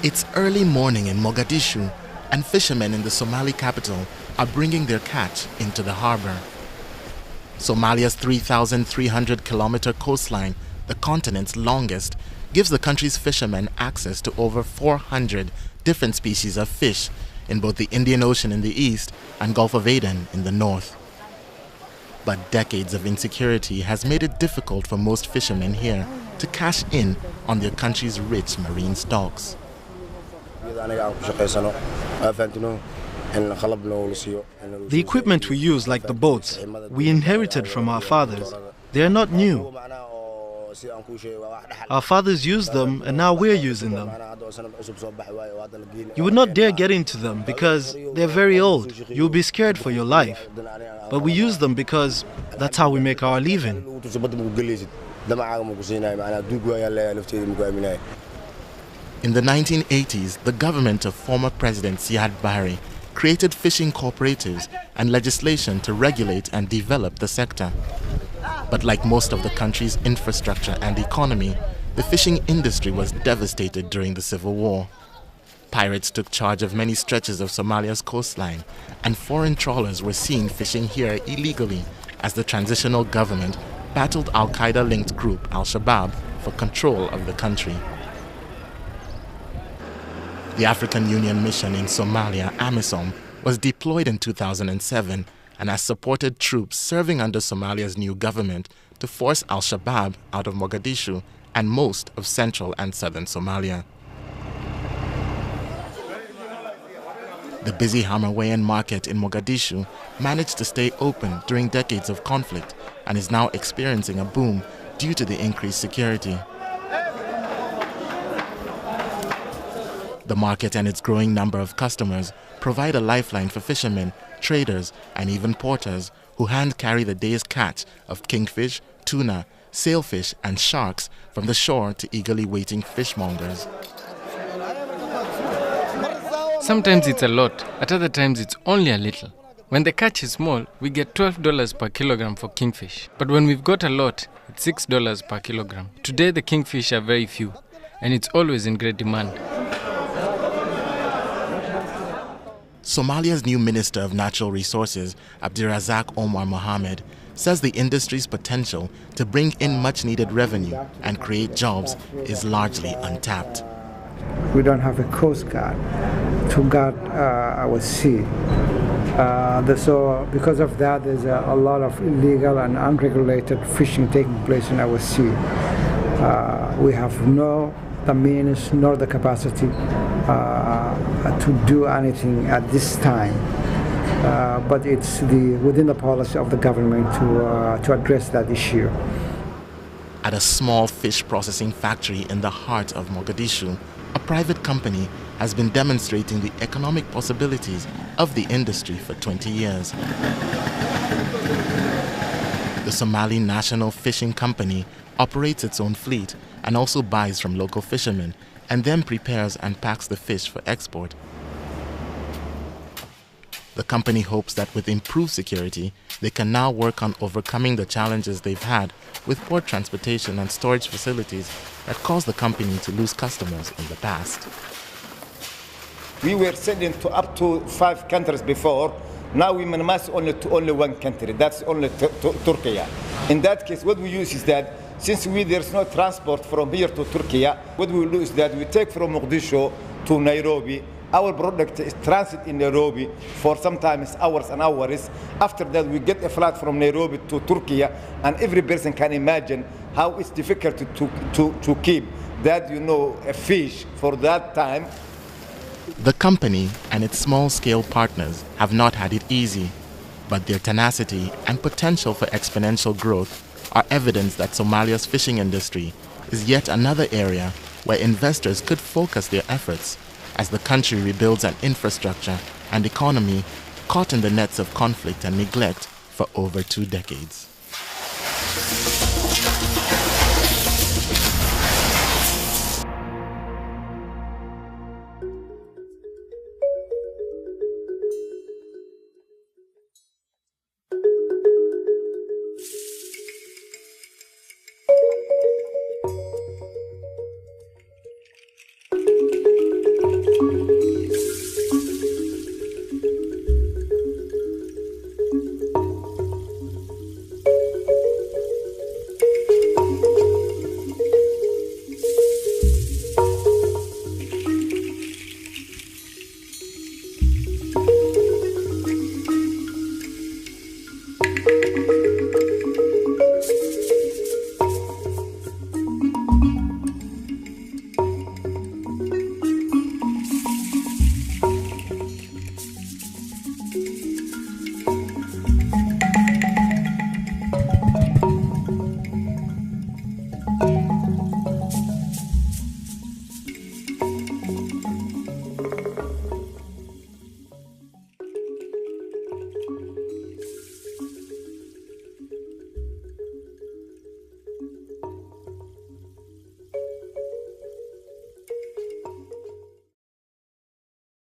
It's early morning in Mogadishu, and fishermen in the Somali capital are bringing their catch into the harbor. Somalia's 3,300-kilometer coastline, the continent's longest, gives the country's fishermen access to over 400 different species of fish in both the Indian Ocean in the east and Gulf of Aden in the north. But decades of insecurity has made it difficult for most fishermen here to cash in on their country's rich marine stocks. The equipment we use, like the boats, we inherited from our fathers. They are not new. Our fathers used them and now we're using them. You would not dare get into them because they're very old. You would be scared for your life. But we use them because that's how we make our living. In the 1980s, the government of former President Siad Barre created fishing cooperatives and legislation to regulate and develop the sector. But like most of the country's infrastructure and economy, the fishing industry was devastated during the Civil War. Pirates took charge of many stretches of Somalia's coastline, and foreign trawlers were seen fishing here illegally as the transitional government battled Al-Qaeda-linked group Al-Shabaab for control of the country. The African Union mission in Somalia, AMISOM, was deployed in 2007 and has supported troops serving under Somalia's new government to force Al-Shabaab out of Mogadishu and most of central and southern Somalia. The busy Hamarwayan market in Mogadishu managed to stay open during decades of conflict and is now experiencing a boom due to the increased security. The market and its growing number of customers provide a lifeline for fishermen, traders, and even porters who hand-carry the day's catch of kingfish, tuna, sailfish, and sharks from the shore to eagerly waiting fishmongers. Sometimes it's a lot, at other times it's only a little. When the catch is small, we get $12 per kilogram for kingfish. But when we've got a lot, it's $6 per kilogram. Today the kingfish are very few, and it's always in great demand. Somalia's new Minister of Natural Resources, Abdirazak Omar Mohamed, says the industry's potential to bring in much-needed revenue and create jobs is largely untapped. We don't have a coast guard to guard our sea. So because of that, there's a lot of illegal and unregulated fishing taking place in our sea. We have no the means nor the capacity to do anything at this time. But it's within the policy of the government to address that issue. At a small fish processing factory in the heart of Mogadishu, a private company has been demonstrating the economic possibilities of the industry for 20 years. The Somali National Fishing Company operates its own fleet and also buys from local fishermen and then prepares and packs the fish for export. The company hopes that with improved security, they can now work on overcoming the challenges they've had with port transportation and storage facilities that caused the company to lose customers in the past. We were selling to up to 5 countries before. Now we minimize only to only one country. That's only Turkey. In that case, what we use is that since there's no transport from here to Turkey, what we will do is that we take from Mogadishu to Nairobi. Our product is transit in Nairobi for sometimes hours and hours. After that, we get a flight from Nairobi to Turkey, and every person can imagine how it's difficult to keep that, a fish for that time. The company and its small-scale partners have not had it easy, but their tenacity and potential for exponential growth are evidence that Somalia's fishing industry is yet another area where investors could focus their efforts as the country rebuilds an infrastructure and economy caught in the nets of conflict and neglect for over 2 decades.